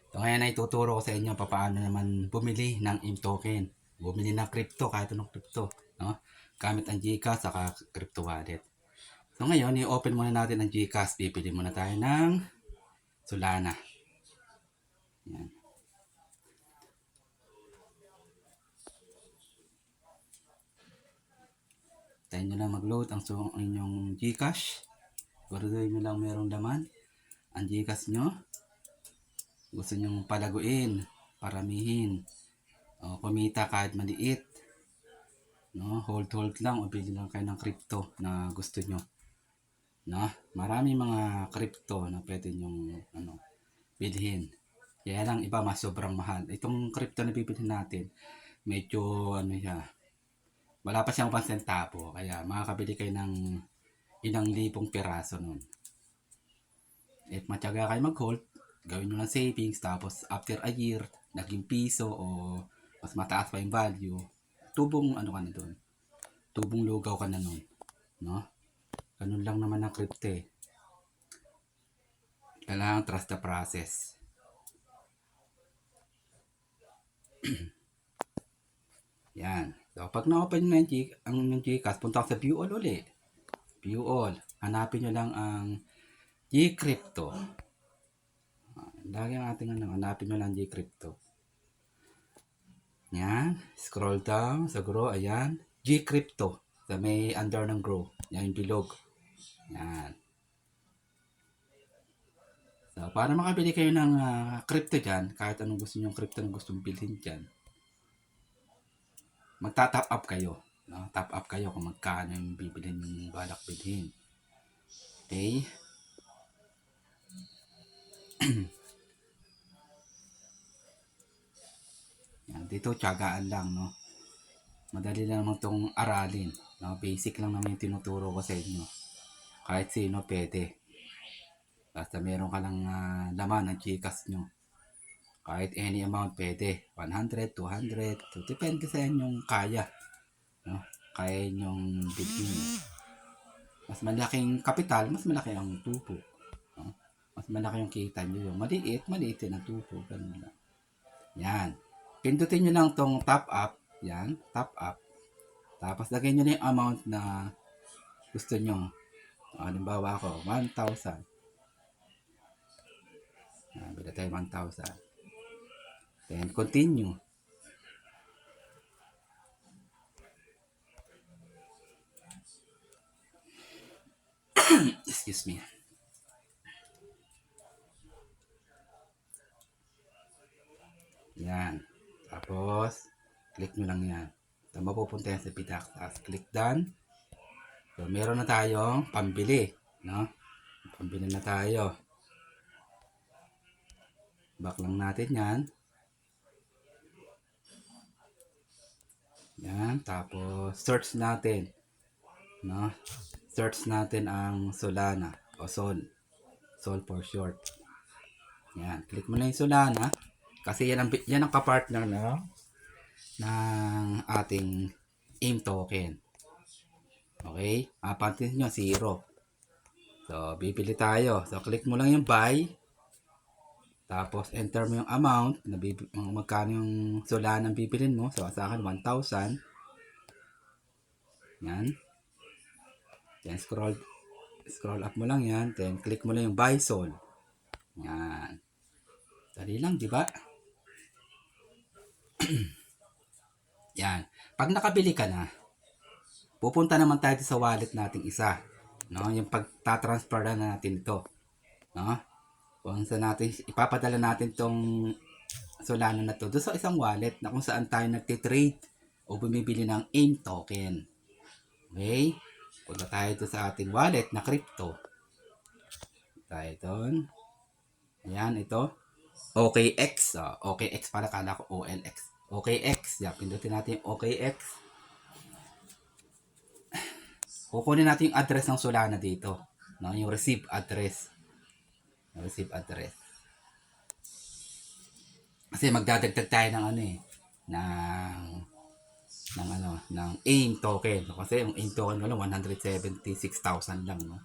So ngayon ay tuturo ko sa inyo paano naman bumili ng AIM token. Bumili ng crypto, kahit anong crypto, no? Gamit ang GCash saka crypto wallet. So ngayon, i-open muna natin ang GCash. Pipili muna tayo ng Solana. Yan. Tayo nyo lang mag-load ang inyong GCash. Siguraduhin nyo lang merong laman ang GCash nyo. Gusto nyo palaguin, paramihin, o kumita kahit maliit, no? Hold lang o bili lang kayo ng crypto na gusto nyo, no? Marami mga crypto na pwede nyong bilhin. Kaya lang iba mas sobrang mahal. Itong crypto na bibilhin natin, medyo siya, wala pa siyang 1 centavo. Kaya makakabili kayo ng ilang libong piraso nun. If matyaga kayo mag-hold, gawin nyo ng savings, tapos after a year, naging piso o mas mataas pa yung value, tubong ka na doon. Tubong lugaw ka na nun. No? Ganun lang naman ang crypto eh. Kailangan trust the process. Yan. So, pag na-open nyo na yung Gcash, punta ko sa view all uli. View all. Hanapin nyo lang ang Gcrypto. Lagi ang ating hanapin nyo lang Gcrypto. Yan. Scroll down sa grow. Ayan. Gcrypto. Sa may under ng grow. Yan yung bilog. Yan. So, para makabili kayo ng crypto dyan, kahit anong gusto nyo crypto na gusto mong bilhin dyan, magta-top up kayo. No? Top up kayo kung magkano yung bibilhin yung balak bilhin. Okay? Yan, dito tiyagaan lang, no? Madali lang naman itong aralin. No? Basic lang naman yung tinuturo ko sa inyo. Kahit sino pwede. Basta meron ka lang laman ng Gcash nyo. Kahit any amount pwede. 100, 200. So, depende sa inyong kaya. No? Kaya nyong bilhin. Mas malaking kapital, mas malaki ang tubo. No? Mas malaki yung kita nyo. Yung maliit din ang tubo. Ganun lang. Yan. Pindutin nyo lang tong top up. Yan. Top up. Tapos lagay nyo na yung amount na gusto nyo. Halimbawa ko, 1,000. Bila tayo 1,000. Then continue. Excuse me. Yan. Tapos, click nyo lang yan. Ito mapupunta yan sa pitak. Tapos, click done. So, meron na tayong pambili. No? Pambili na tayo. Back lang natin yan. Yan. Tapos, search natin. No? Search natin ang Solana o Sol. Sol for short. Yan. Click mo na yung Solana. Kasi yan ang kapartner ng ating AIM token. Okay? Pansin nyo, 0. So, bibili tayo. So, click mo lang yung buy. Tapos, enter mo yung amount. Magkano yung Solana ang bibilin mo. So, sa akin, 1,000. Yan. Then, scroll up mo lang yan. Then, click mo lang yung buy Sol. Yan. Dali lang, di ba? Yan. Pag nakabili ka na, pupunta naman tayo sa wallet nating isa. No? Yung pagtatransfer na natin ito. No? Kung saan natin, ipapadala natin tong Solana na to doon sa isang wallet na kung saan tayo nagtitrade o bumibili ng AIM token. Okay? Punta tayo doon sa ating wallet na crypto. Tayo doon. Ayan, ito. OKX. OKX pala, kala ko OLX. OKX. Yan, pindutin natin yung OKX. Kukunin natin yung address ng Solana dito. No? Yung receive address. Receive address. Kasi magdadagdag tayo ng ng AIM token. Kasi yung AIM token wala 176,000 lang, no.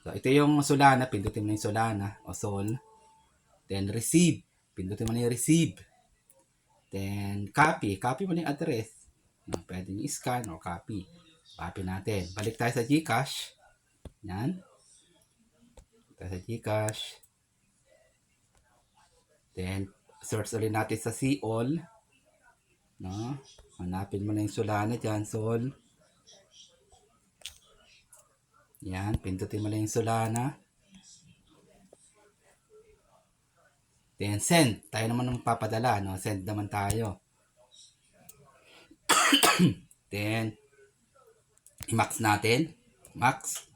So ito yung Solana, pindutin mo yung Solana o Sol. Then receive. Pindutin mo na yung receive. Then, copy. Copy mo na yung address. No, pwede yung scan or copy. Copy natin. Balik tayo sa GCash. Yan. Balik tayo sa GCash. Then, search ulit natin sa see all. No? Hanapin mo na yung Solana dyan. Sol. Yan. Pindutin mo na yung Solana. Then, send. Tayo naman ang papadala. No? Send naman tayo. Then, i-max natin. Max.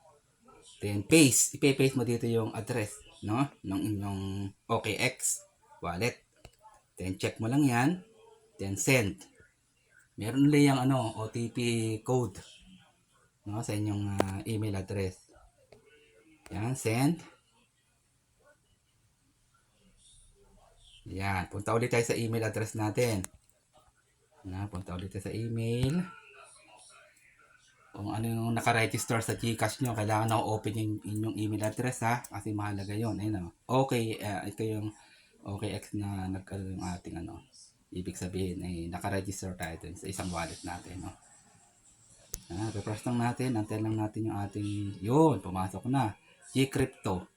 Then, paste. I-paste mo dito yung address. No? Ng inyong OKX wallet. Then, check mo lang yan. Then, send. Meron ulit yung OTP code. No? Sa inyong email address. Yan. Send. Yan. Punta ulit tayo sa email address natin. Punta ulit tayo sa email. Kung ano yung naka-register sa GCash nyo, kailangan na open yung inyong email address ha. Kasi mahalaga yun. Ayun okay, ito yung OKX na nagkaroon yung ating ibig sabihin ay naka-register tayo dun sa isang wallet natin. No? Refresh lang natin. Antay lang natin yung ating, yun, pumasok na. Gcrypto.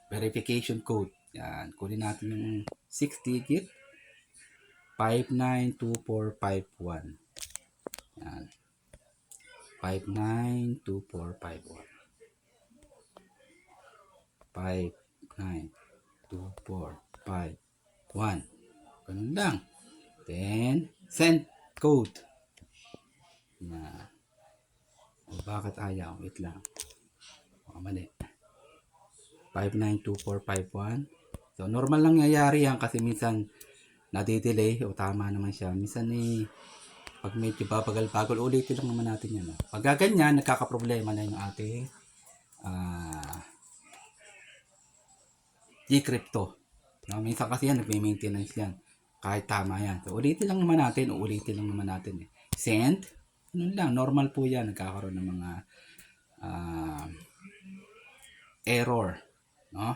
Verification code. Yan. Kunin natin yung 6 digit. 592451. Yan. 592451. 592451. Ganun lang. Then, send code. Yan. Bakit ayaw? Wait lang. Mali. 592451. So, normal lang nangyayari yan kasi minsan nadidelay o tama naman siya. Minsan pag medyo babagal-bagal, ulitin lang naman natin yan. Pag ganyan, nagkakaproblema na yung ating Gcrypto. No? Minsan kasi yan, nagme-maintenance yan. Kahit tama yan. So, ulitin lang naman natin. Send. Ano lang, normal po yan. Nagkakaroon ng mga error. No?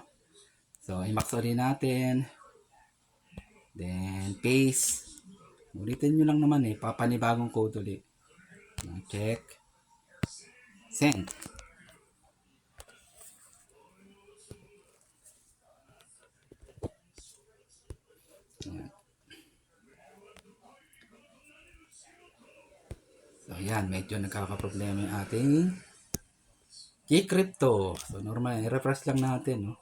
So, i-max ulit natin. Then, paste. Ulitin nyo lang naman papanibagong code ulit. Check. Send. So, yan. Medyo nagkakaproblema yung ating Gcrypto. So, normal. I-refresh lang natin. No?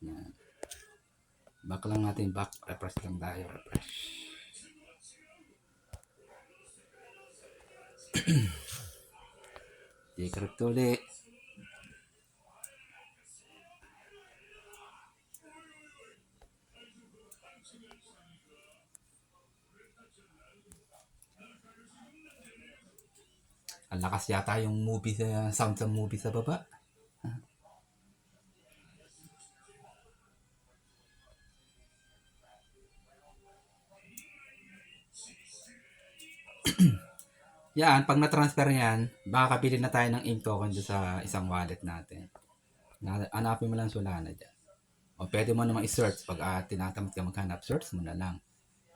Yan. Back lang natin. Refresh lang tayo. Refresh. Gcrypto ulit. Ang lakas yata yung sound sa movie sa baba. Yan, pag na-transfer yan, baka kabili na tayo ng AIM token doon sa isang wallet natin. Hanapin mo lang Solana dyan. O pwede mo naman i-search. Pag tinatamad ka maghanap, search mo na lang.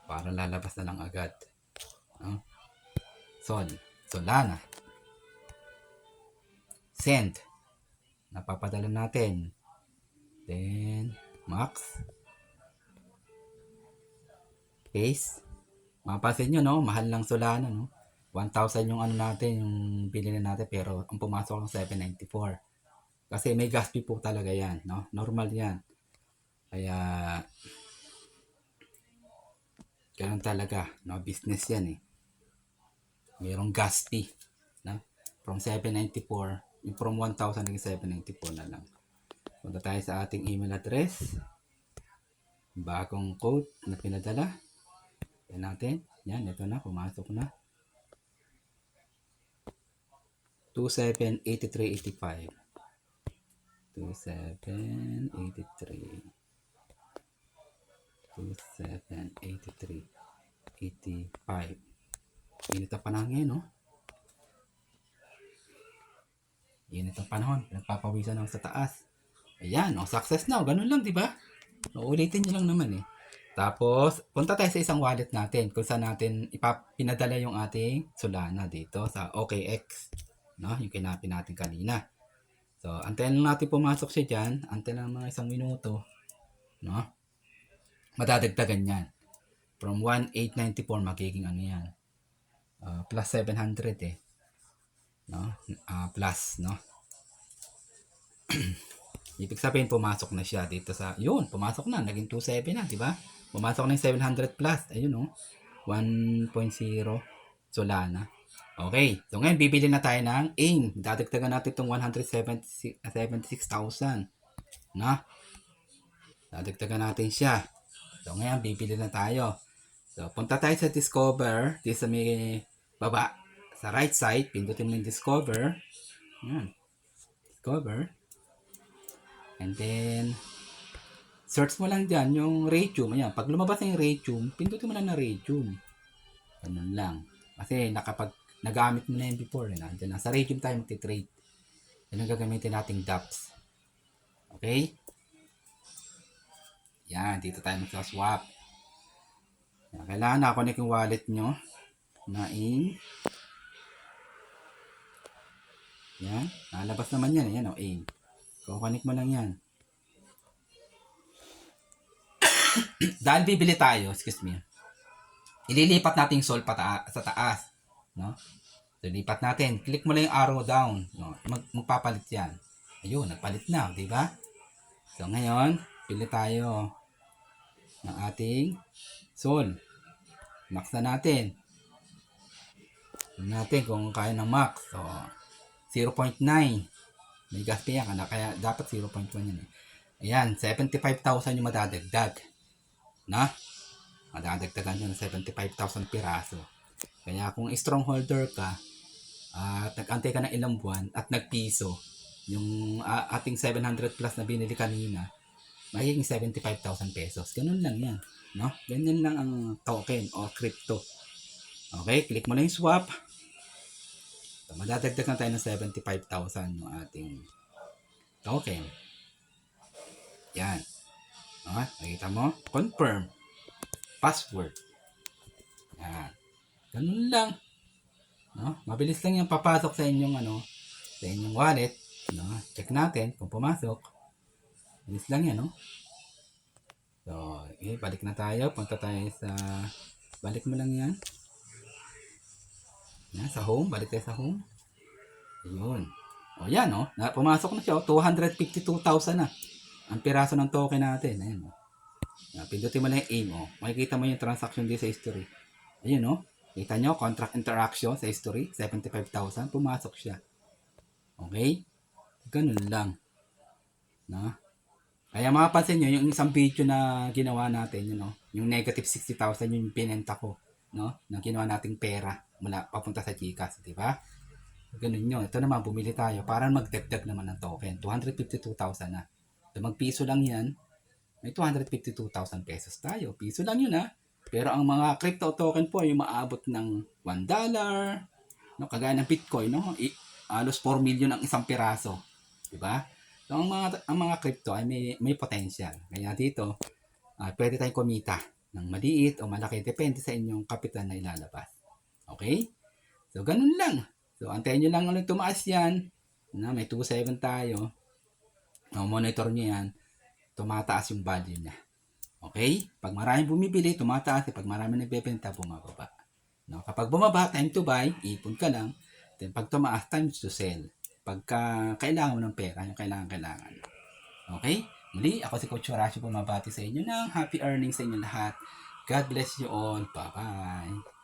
Para lalabas na lang agad. No? Solana. Send. Napapadala natin. Then, max. Paste. Mapapansin nyo, no? Mahal lang Solana, no? 1,000 yung natin, yung bilhin natin, pero ang pumasok lang 794. Kasi may gas fee po talaga yan, no? Normal yan. Kaya, ganun talaga, no? Business yan Mayroong gas fee, no? From 794, yung from 1,000 naging 794 na lang. Punta tayo sa ating email address. Bagong code na pinadala. Yan natin. Yan, ito na, pumasok na. 278385. 2783. 278385. Init ang panahon ngayon, no? Init ang panahon. Nagpapawisan ako sa taas. Ayan, success na. Ganun lang, di ba? Uulitin nyo lang naman eh. Tapos, punta tayo sa isang wallet natin kung saan natin pinadala yung ating Solana dito sa OKX. No? Yung kinapin natin kanina. So, antayin lang natin pumasok siya dyan. Antayin lang mga 1 minuto. No? Madadagdagan yan. From 1894 magiging ano yan. Plus 700 eh. No? Plus, no? Ibig sabihin, pumasok na siya dito sa, yun, pumasok na, naging 2.7 na, di ba? Pumasok na yung 700 plus, ayun o, 1.0 Solana. Okay, so ngayon, bibili na tayo ng AIM. Dadagdagan natin itong 176,000. Na? Dadagdagan natin siya. So ngayon, bibili na tayo. So, punta tayo sa Discover, dito sa may baba, sa right side, pindutin mo yung Discover. Yan. Discover. And then, search mo lang dyan yung Raydium. Ayan, pag lumabas na yung Raydium, pindutin mo lang na Raydium. Ganun lang. Kasi nagamit mo na yun before. Nandiyan na. Sa Raydium tayo magti-trade. Yan ang gagamitin nating dApps. Okay? Yan, dito tayo mag-swap. Yan, kailangan na-connect yung wallet nyo na AIM. Yan, nalabas naman yan. Yan o, AIM. Connect mo lang yan. Dahil bibili tayo, excuse me, ililipat natin yung sol sa taas. No? So, lipat natin. Click mo lang yung arrow down. No? Magpapalit yan. Ayun, nagpalit na. Diba? So, ngayon, pili tayo ng ating sol. Max na natin. Tignan natin kung kaya ng max. So, 0.9. May gas pa yan. Kaya dapat 0.1 yan. Ayan, 75,000 yung madadagdag. Na? Madadagdagan yun ng 75,000 piraso. Kaya kung strongholder ka, at nag-antay ka ng ilang buwan at nagpiso, yung ating 700 plus na binili kanina, magiging 75,000 pesos. Ganun lang yan. No? Ganyan lang ang token o crypto. Okay, click mo na yung swap. So, madadagdagan tayo ng 75,000 yung ating token. Yan. Nakita mo? Confirm. Password. Yan. Ganun lang. No? Mabilis lang yung papasok sa inyong sa inyong wallet. No? Check natin kung pumasok. Bilis lang yan, no? So, balik na tayo. Punta tayo sa balik mo lang yan. Yan, sa home. Balik tayo sa home. Ayun. O yan, no? Pumasok na siya. 252,000 na. Ang piraso ng token natin. Ayun, no? Pindutin mo na yung AIM, oh. Makikita mo yung transaction dito sa history. Ayun, no? Kita nyo, contract interaction sa history, 75,000, pumasok siya. Okay? Ganun lang. No? Kaya mapapansin nyo, yung isang video na ginawa natin, yung negative 60,000, yung pinenta ko, no? Na ginawa nating pera mula papunta sa GCash, di ba? Ganun yun. Ito naman, bumili tayo para magdagdag naman ng token. 252,000 na. So, magpiso lang yan. May 252,000 pesos tayo. Piso lang yun Pero ang mga crypto token po ay maabot ng $1. No? Kagaya ng Bitcoin, no? Alos 4 million ang isang piraso. Diba? So ang mga crypto ay may potential. Kaya dito, pwede tayong kumita ng maliit o malaki. Depende sa inyong kapital na ilalabas. Okay? So ganun lang. So antayin nyo lang ulit tumaas yan. May 2.7 tayo. Monitor nyo yan. Tumataas yung value niya. Okay? Pag maraming bumibili, tumataas. Pag maraming nagbebenta, bumababa. No? Kapag bumaba, time to buy, ipon ka lang. Then pag tumaas, time to sell. Pagka kailangan mo ng pera, yung kailangan. Okay? Muli, ako si Coach Horacio, bumabati sa inyo ng happy earnings sa inyo lahat. God bless you all. Bye-bye.